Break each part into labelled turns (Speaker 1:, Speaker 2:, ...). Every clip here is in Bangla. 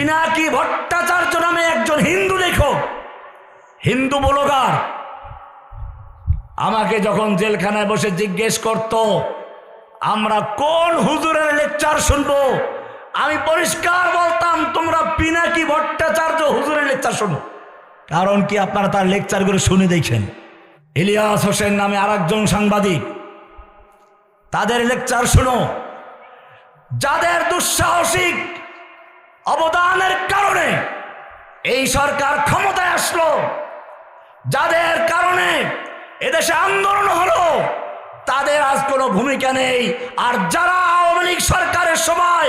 Speaker 1: পিনাকি ভট্টাচার্য নামে একজন হিন্দু লেখক, হিন্দু ব্লগার, আমাকে যখন জেলখানায় বসে জিজ্ঞেস করত আমরা কোন হুজুরের লেকচার শুনবো, আমি পরিষ্কার বলতাম তোমরা পিনাকি ভট্টাচার্য হুজুরের লেকচার শোনো। কারণ কি, আপনারা তার লেকচারগুলো শুনে দেখেন। ইলিয়াস হোসেন নামে আরেকজন সাংবাদিক, তাদের লেকচার শুনো। যাদের দুঃসাহসিক অবদানের কারণে এই সরকার ক্ষমতায় আসলো, যাদের কারণে এদেশে আন্দোলন হলো, তাদের আজ কোনো ভূমিকা নেই। আর যারা আওয়ামী লীগ সরকারের সময়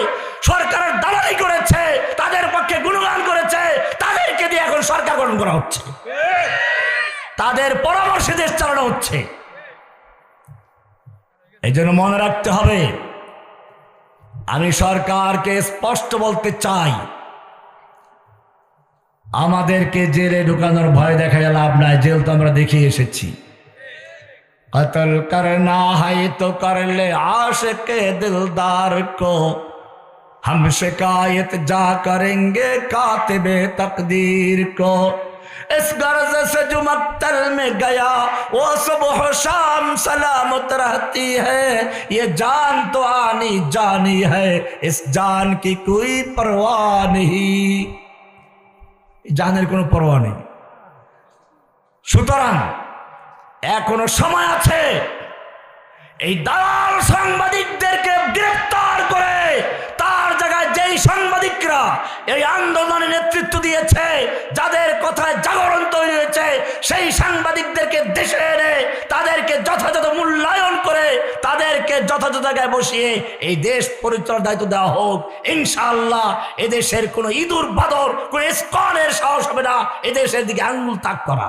Speaker 1: সরকারের দালালি করেছে, তাদের পক্ষে গুণগান করেছে, তাদেরকে দিয়ে এখন সরকার গঠন করা হচ্ছে, তাদের পরামর্শে দেশ চালানো হচ্ছে। এই জন্য মনে রাখতে হবে, আমি সরকারকে স্পষ্ট বলতে চাই, আমাদেরকে জেলে ঢুকানোর ভয় দেখায় লাভ নাই। জেল তো আমরা দেখিয়ে এসেছি। कत्ल करना है तो कर ले आशिक़ दिलदार को, हम शिकायत जा करेंगे कातिबे तकदीर को। इस गर्ज से जो मक्तल में गया वो सुबह शाम सलामत रहती है, ये जान तो आनी जानी है, इस जान की कोई परवाह नहीं। জানের কোনো পরোয়া নেই। সুতরাং এখনো সময় আছে এই দালাল সাংবাদিকদেরকে গ্রেফতার করে তার জায়গায় যেই সাংবাদিকরা এই আন্দোলনে নেতৃত্ব দিয়েছে, যাদের কথায় জাগরণ তৈরি হয়েছে, সেই সাংবাদিকদেরকে দেশে এনে তাদেরকে যথাযথ মূল্যায়ন করে তাদেরকে যথাযথ জায়গায় বসিয়ে এই দেশ পরিচালনার দায়িত্ব দেওয়া হোক। ইনশাআল্লাহ এদেশের কোনো ইঁদুর বাদর, কোনো ইসকনের সাহস হবে না এদেশের দিকে আঙ্গুল তাক করা।